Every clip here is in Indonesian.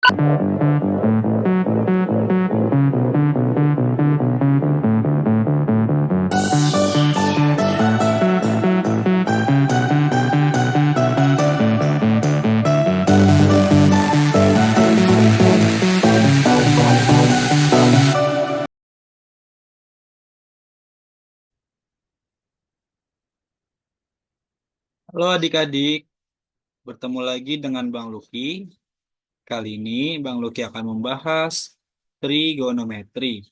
Halo adik-adik, bertemu lagi dengan Bang Luki. Kali ini Bang Luki akan membahas trigonometri,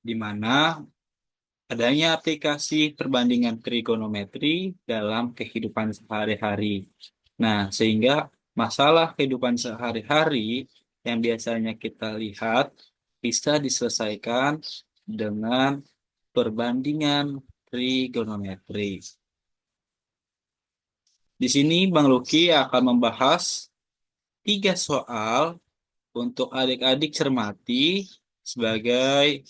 di mana adanya aplikasi perbandingan trigonometri dalam kehidupan sehari-hari. Nah, sehingga masalah kehidupan sehari-hari yang biasanya kita lihat bisa diselesaikan dengan perbandingan trigonometri. Di sini Bang Luki akan membahas 3 soal untuk adik-adik cermati sebagai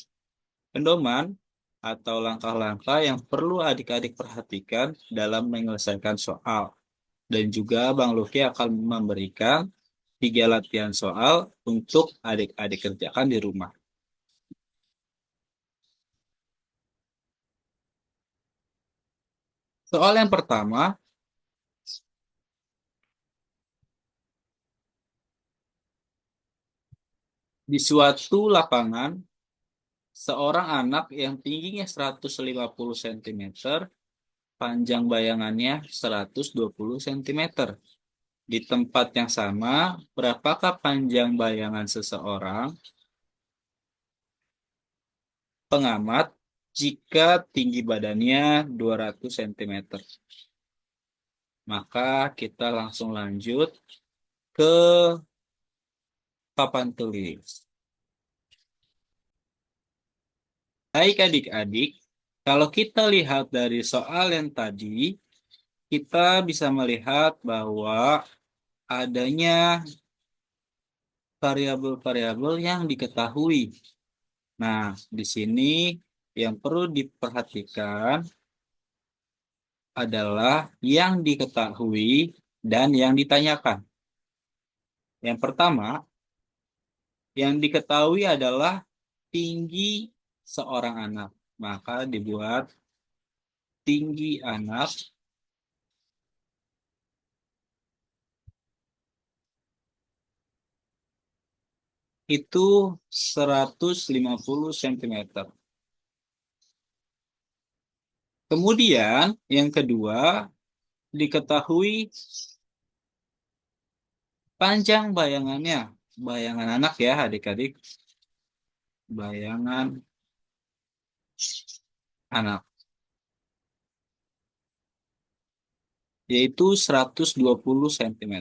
pedoman atau langkah-langkah yang perlu adik-adik perhatikan dalam menyelesaikan soal. Dan juga Bang Luki akan memberikan 3 latihan soal untuk adik-adik kerjakan di rumah. Soal yang pertama, di suatu lapangan, seorang anak yang tingginya 150 cm, panjang bayangannya 120 cm. Di tempat yang sama, berapakah panjang bayangan seseorang pengamat jika tinggi badannya 200 cm? Maka kita langsung lanjut ke papan tulis. Baik adik-adik, kalau kita lihat dari soal yang tadi, kita bisa melihat bahwa adanya variabel-variabel yang diketahui. Nah, di sini yang perlu diperhatikan adalah yang diketahui dan yang ditanyakan. Yang pertama, yang diketahui adalah tinggi seorang anak. Maka dibuat tinggi anak itu 150 cm. Kemudian yang kedua, diketahui panjang bayangannya. Bayangan anak ya adik-adik. Bayangan anak. Yaitu 120 cm.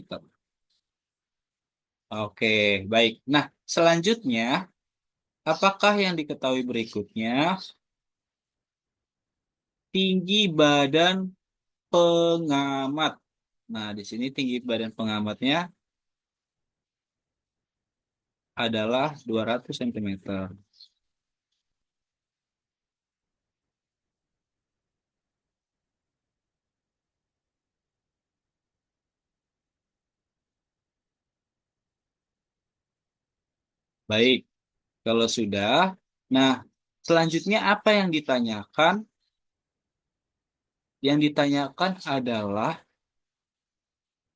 Oke, baik. Nah, selanjutnya, apakah yang diketahui berikutnya? Tinggi badan pengamat. Nah, di sini tinggi badan pengamatnya adalah 200 cm. Baik, kalau sudah, nah selanjutnya apa yang ditanyakan? Yang ditanyakan adalah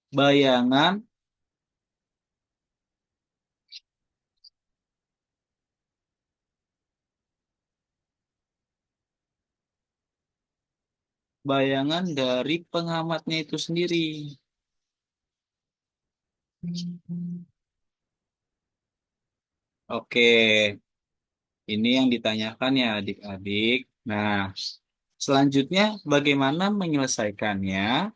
bayangan bayangan dari pengamatnya itu sendiri. Oke, ini yang ditanyakan ya adik-adik. Nah, selanjutnya bagaimana menyelesaikannya?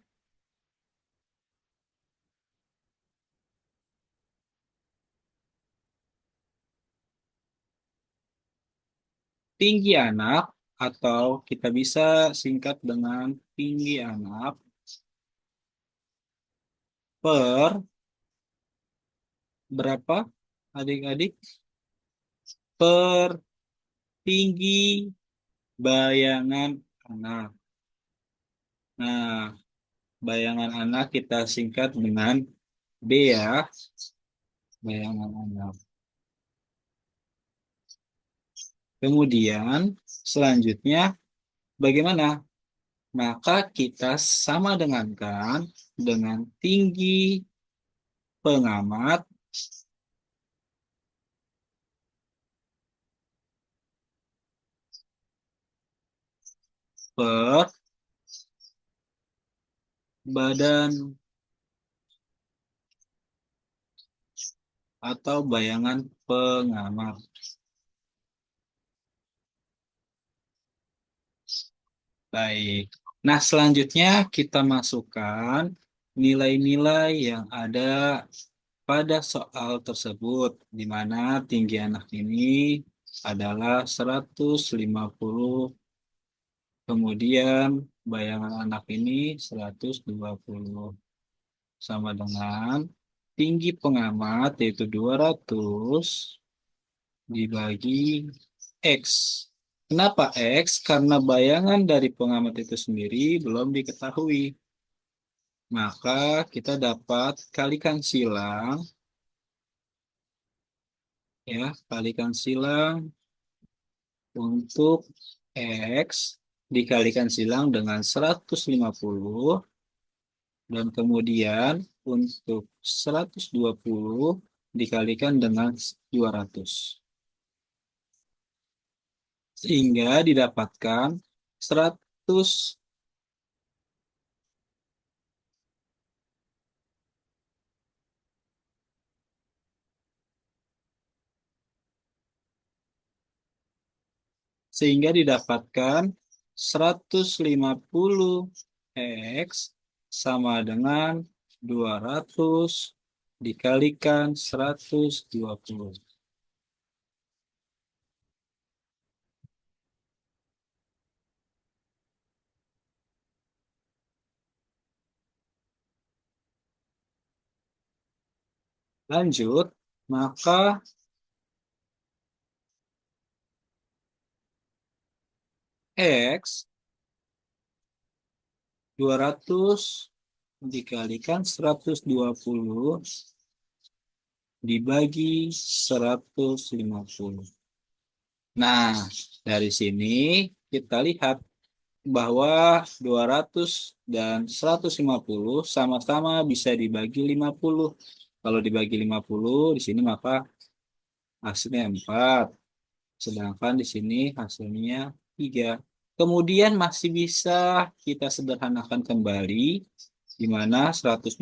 Tinggi anak atau kita bisa singkat dengan tinggi anak per berapa adik-adik? Per tinggi bayangan anak. Nah, bayangan anak kita singkat dengan B ya. bayangan anak. Kemudian selanjutnya bagaimana? Maka kita sama dengankan dengan tinggi pengamat per badan atau bayangan pengamat. Baik. Nah, selanjutnya kita masukkan nilai-nilai yang ada pada soal tersebut, di mana tinggi anak ini adalah 150, kemudian bayangan anak ini 120, sama dengan tinggi pengamat yaitu 200 dibagi X. Kenapa X? Karena bayangan dari pengamat itu sendiri belum diketahui. Maka kita dapat kalikan silang, ya, kalikan silang untuk X dikalikan silang dengan 150 dan kemudian untuk 120 dikalikan dengan 200. Sehingga didapatkan 100 sehingga didapatkan 150 X sama dengan 200 dikalikan 120. Lanjut, maka X 200 dikalikan 120 dibagi 150. Nah, dari sini kita lihat bahwa 200 dan 150 sama-sama bisa dibagi 50. Kalau dibagi 50 di sini maka hasilnya 4. Sedangkan di sini hasilnya 3. Kemudian masih bisa kita sederhanakan kembali, di mana 120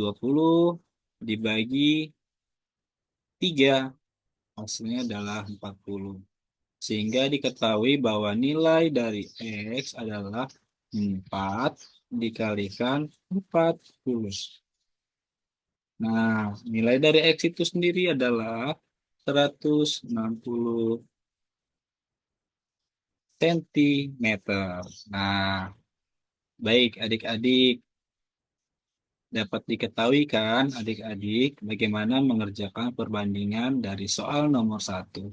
dibagi 3 hasilnya adalah 40. Sehingga diketahui bahwa nilai dari X adalah 4 dikalikan 40. Nah, nilai dari X itu sendiri adalah 160 cm. Nah, baik adik-adik, dapat diketahui kan adik-adik bagaimana mengerjakan perbandingan dari soal nomor 1.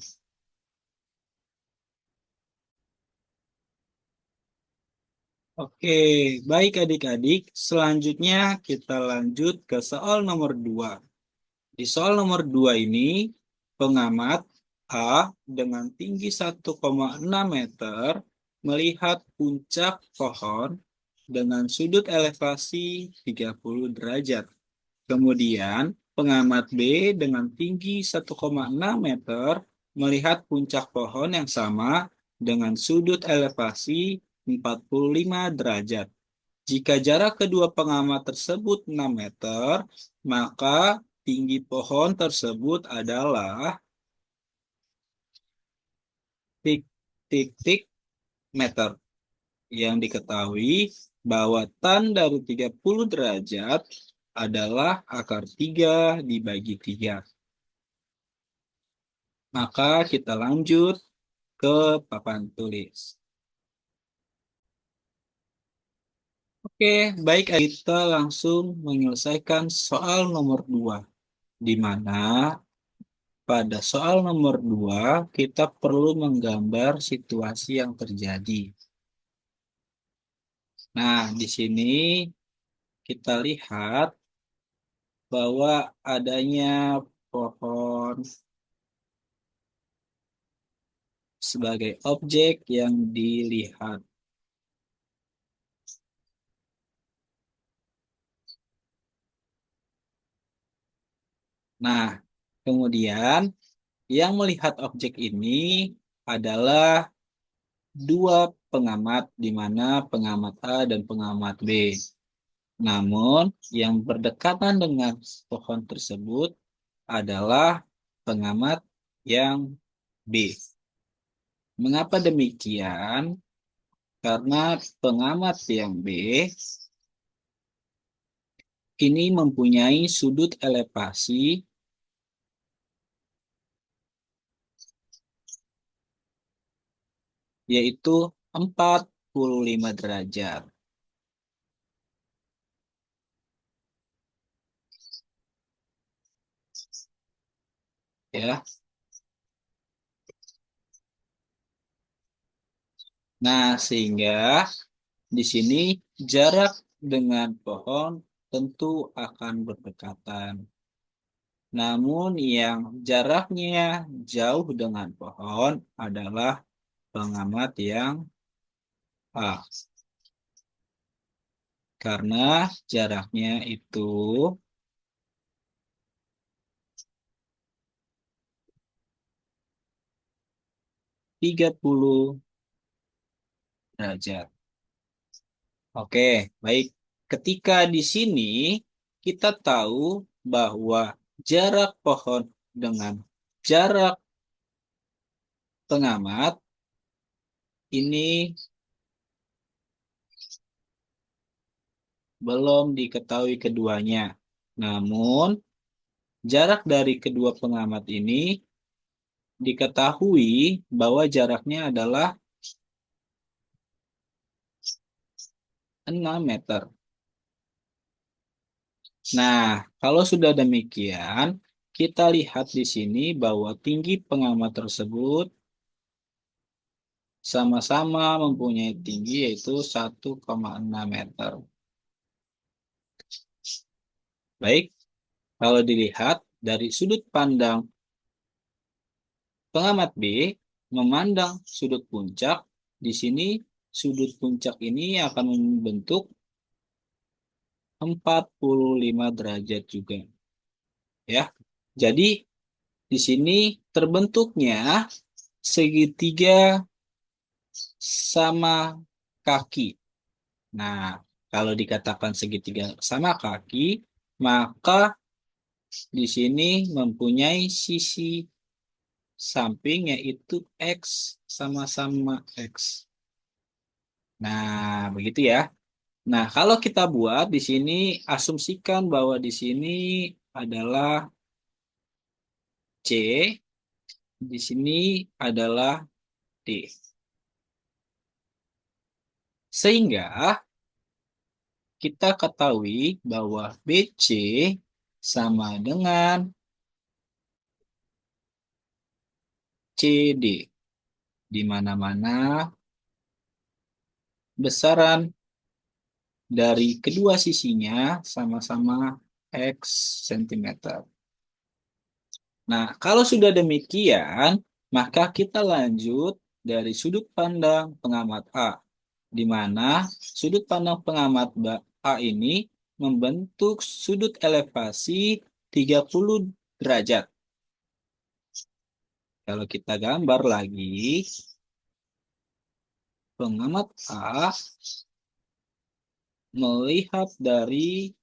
Oke, baik adik-adik. Selanjutnya kita lanjut ke soal nomor 2. Di soal nomor 2 ini, pengamat A dengan tinggi 1,6 meter melihat puncak pohon dengan sudut elevasi 30 derajat. Kemudian, pengamat B dengan tinggi 1,6 meter melihat puncak pohon yang sama dengan sudut elevasi 45 derajat. Jika jarak kedua pengamat tersebut 6 meter, maka tinggi pohon tersebut adalah tik-tik-tik meter. Yang diketahui bahwa tan dari 30 derajat adalah akar 3 dibagi 3. Maka kita lanjut ke papan tulis. Oke, baik kita langsung menyelesaikan soal nomor 2. Di mana pada soal nomor 2 kita perlu menggambar situasi yang terjadi. Nah, di sini kita lihat bahwa adanya pohon pohon sebagai objek yang dilihat. Nah, kemudian yang melihat objek ini adalah dua pengamat, di mana pengamat A dan pengamat B. Namun, yang berdekatan dengan pohon tersebut adalah pengamat yang B. Mengapa demikian? Karena pengamat yang B ini mempunyai sudut elevasi yaitu 45 derajat. Ya. Nah, sehingga di sini jarak dengan pohon tentu akan berdekatan. Namun yang jaraknya jauh dengan pohon adalah pengamat yang A. Karena jaraknya itu 30 derajat. Oke, baik. Ketika di sini kita tahu bahwa jarak pohon dengan jarak pengamat ini belum diketahui keduanya. Namun, jarak dari kedua pengamat ini diketahui bahwa jaraknya adalah 6 meter. Nah, kalau sudah demikian, kita lihat di sini bahwa tinggi pengamat tersebut sama-sama mempunyai tinggi yaitu 1,6 meter. Baik, kalau dilihat dari sudut pandang pengamat B memandang sudut puncak, di sini sudut puncak ini akan membentuk 45 derajat juga. Ya. Jadi di sini terbentuknya segitiga sama kaki. Nah, kalau dikatakan segitiga sama kaki, maka di sini mempunyai sisi samping yaitu X sama-sama X. Nah, begitu ya. Nah, kalau kita buat di sini, asumsikan bahwa di sini adalah C, di sini adalah D. Sehingga kita ketahui bahwa BC sama dengan CD, di mana-mana besaran dari kedua sisinya sama-sama X cm. Nah, kalau sudah demikian, maka kita lanjut dari sudut pandang pengamat A, di mana sudut pandang pengamat A ini membentuk sudut elevasi 30 derajat. Kalau kita gambar lagi, pengamat A melihat dari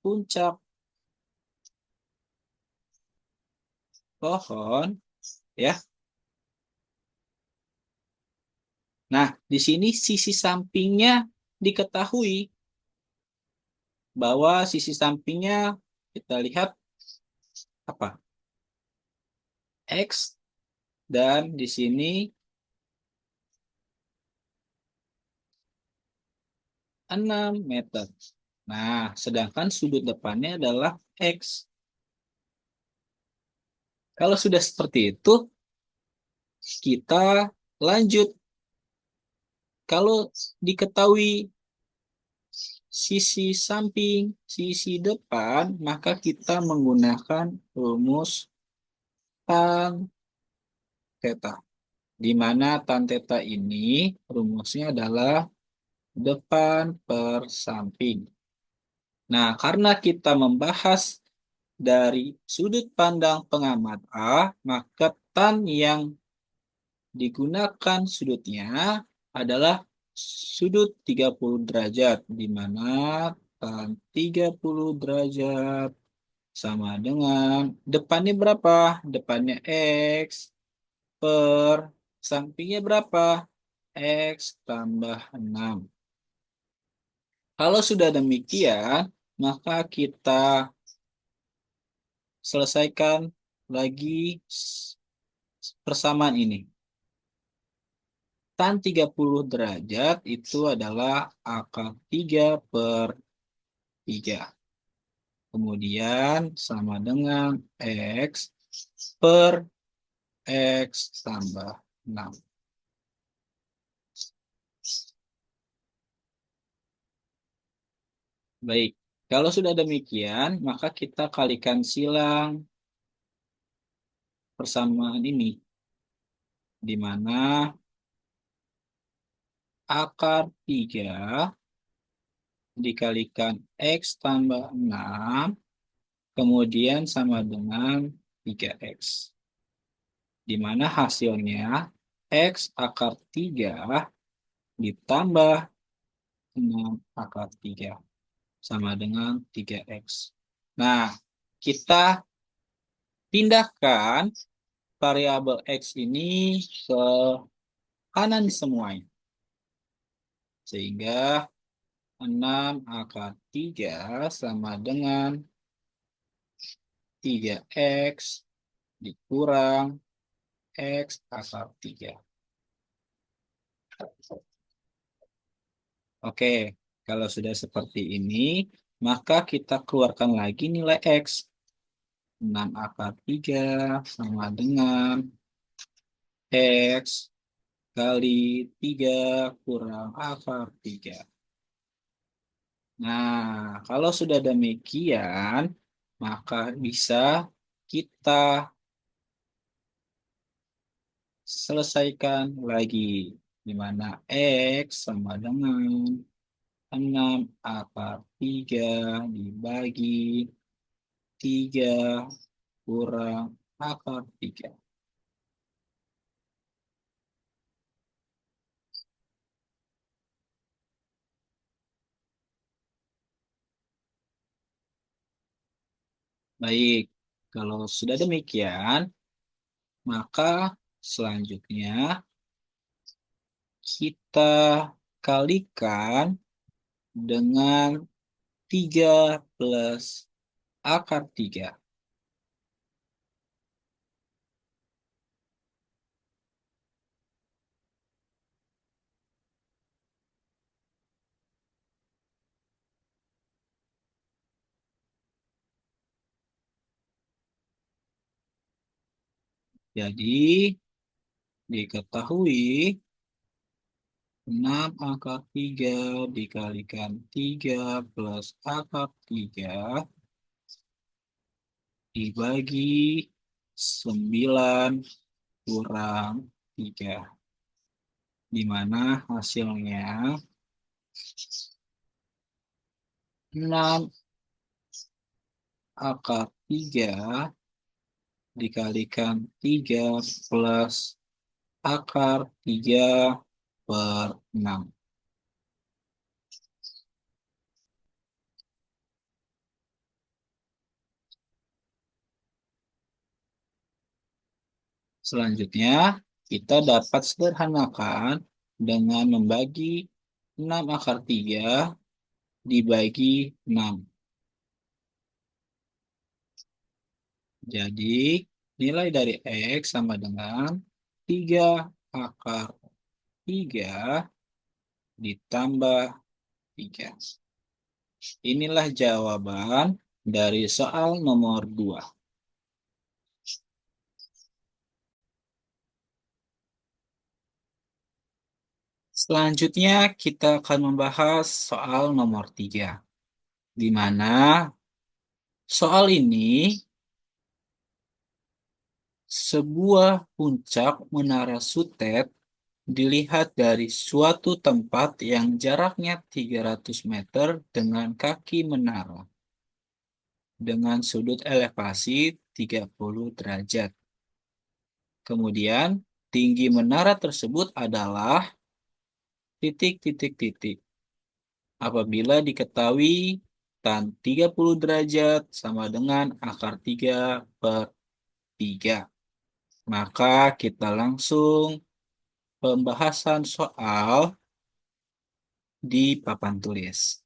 puncak pohon, ya. Nah, di sini sisi sampingnya diketahui bahwa sisi sampingnya kita lihat apa? X, dan di sini 6 meter. Nah, sedangkan sudut depannya adalah X. Kalau sudah seperti itu, kita lanjut. Kalau diketahui sisi samping, sisi depan, maka kita menggunakan rumus tan theta. Di mana tan theta ini rumusnya adalah depan per samping. Nah, karena kita membahas dari sudut pandang pengamat A, maka tan yang digunakan sudutnya adalah sudut 30 derajat, di mana tan 30 derajat sama dengan depannya berapa? Depannya X per sampingnya berapa? X tambah 6. Kalau sudah demikian, maka kita selesaikan lagi persamaan ini. Tan 30 derajat itu adalah akar 3 per 3. Kemudian sama dengan X per X tambah 6. Baik, kalau sudah demikian, maka kita kalikan silang persamaan ini, di mana akar 3 dikalikan X tambah 6, kemudian sama dengan 3X. Di mana hasilnya X akar 3 ditambah 6 akar 3 sama dengan 3X. Nah, kita pindahkan variabel X ini ke kanan semuanya. Sehingga 6 akar 3 sama dengan 3X dikurang X akar 3. Oke, kalau sudah seperti ini, maka kita keluarkan lagi nilai X. 6 akar 3 sama dengan X kali 3 kurang akar 3. Nah, kalau sudah demikian, maka bisa kita selesaikan lagi. Di mana X sama dengan 6 akar 3 dibagi 3 kurang akar 3. Baik, kalau sudah demikian, maka selanjutnya kita kalikan dengan 3 plus akar 3. Jadi, diketahui 6 akar 3 dikalikan 3 plus akar 3 dibagi 9 kurang 3. Di mana hasilnya 6 akar 3 dikalikan 3 plus akar 3 per 6. Selanjutnya, kita dapat sederhanakan dengan membagi 6 akar 3 dibagi 6. Jadi, nilai dari X sama dengan 3 akar 3 ditambah 3. Inilah jawaban dari soal nomor 2. Selanjutnya, kita akan membahas soal nomor 3. Di mana soal ini Sebuah puncak menara Sutet dilihat dari suatu tempat yang jaraknya 300 meter dengan kaki menara dengan sudut elevasi 30 derajat. Kemudian, tinggi menara tersebut adalah titik titik titik. Apabila diketahui tan 30 derajat sama dengan akar 3/3. Maka kita langsung pembahasan soal di papan tulis.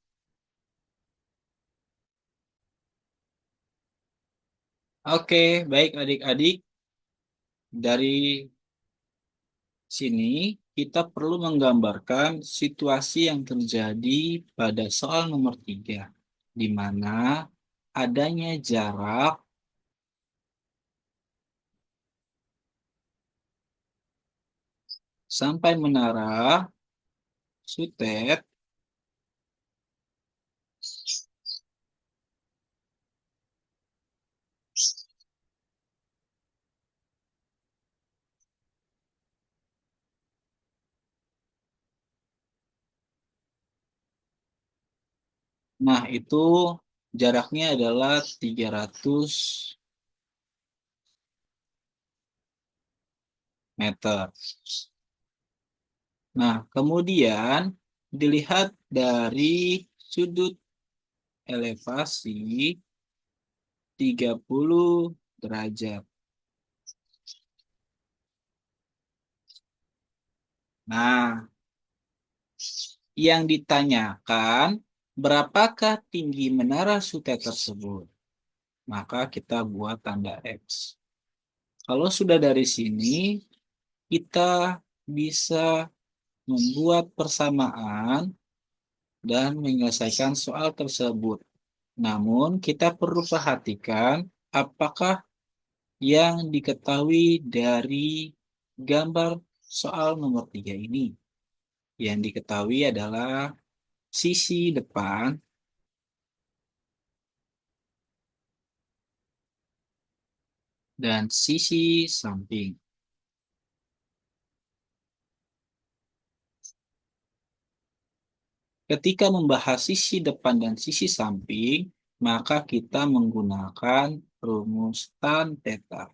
Oke, baik adik-adik. Dari sini kita perlu menggambarkan situasi yang terjadi pada soal nomor 3, di mana adanya jarak sampai menara Sutet. Nah, itu jaraknya adalah 300 meter. Nah, kemudian dilihat dari sudut elevasi 30 derajat. Nah, yang ditanyakan berapakah tinggi menara Sutet tersebut? Maka kita buat tanda X. Kalau sudah dari sini, kita bisa membuat persamaan dan menyelesaikan soal tersebut. Namun, kita perlu perhatikan apakah yang diketahui dari gambar soal nomor 3 ini. Yang diketahui adalah sisi depan dan sisi samping. Ketika membahas sisi depan dan sisi samping, maka kita menggunakan rumus tan theta,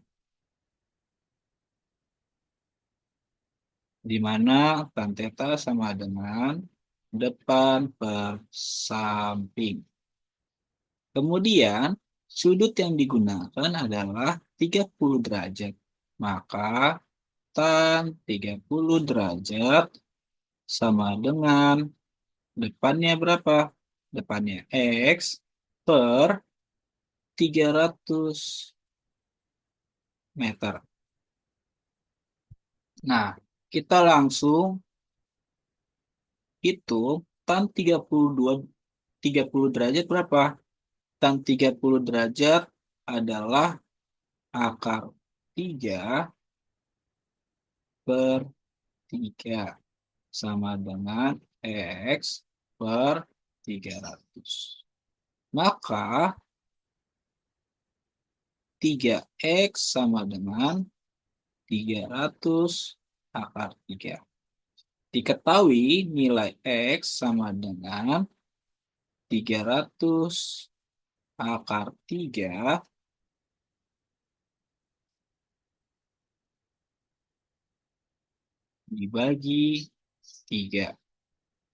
di mana tan theta sama dengan depan per samping. Kemudian, sudut yang digunakan adalah 30 derajat. Maka tan 30 derajat sama dengan depannya berapa? Depannya X per 300 meter. Nah, kita langsung hitung tan 30 derajat berapa? Tan 30 derajat adalah akar 3 per 3 sama dengan X per 300. Maka 3X sama dengan 300 akar 3. Diketahui nilai X sama dengan 300 akar 3 dibagi 3.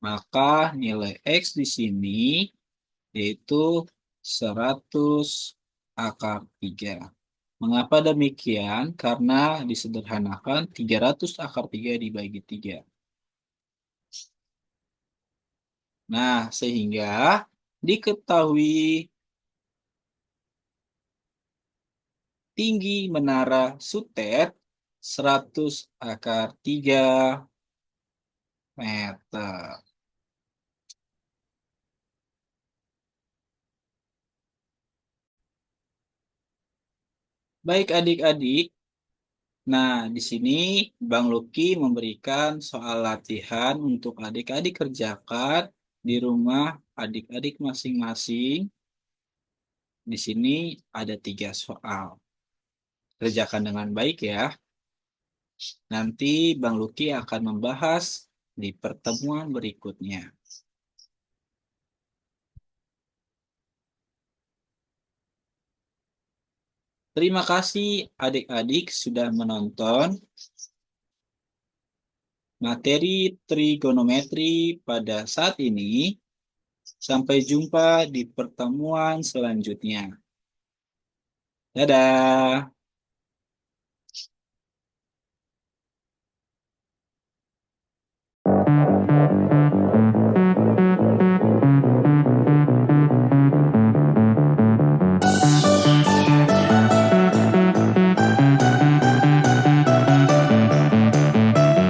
Maka nilai X di sini yaitu 100 akar 3. Mengapa demikian? Karena disederhanakan 300 akar 3 dibagi 3. Nah, sehingga diketahui tinggi menara Sutet 100 akar 3 meter. Baik adik-adik, nah di sini Bang Luki memberikan soal latihan untuk adik-adik kerjakan di rumah adik-adik masing-masing. Di sini ada 3 soal. Kerjakan dengan baik ya. Nanti Bang Luki akan membahas di pertemuan berikutnya. Terima kasih adik-adik sudah menonton materi trigonometri pada saat ini. Sampai jumpa di pertemuan selanjutnya. Dadah.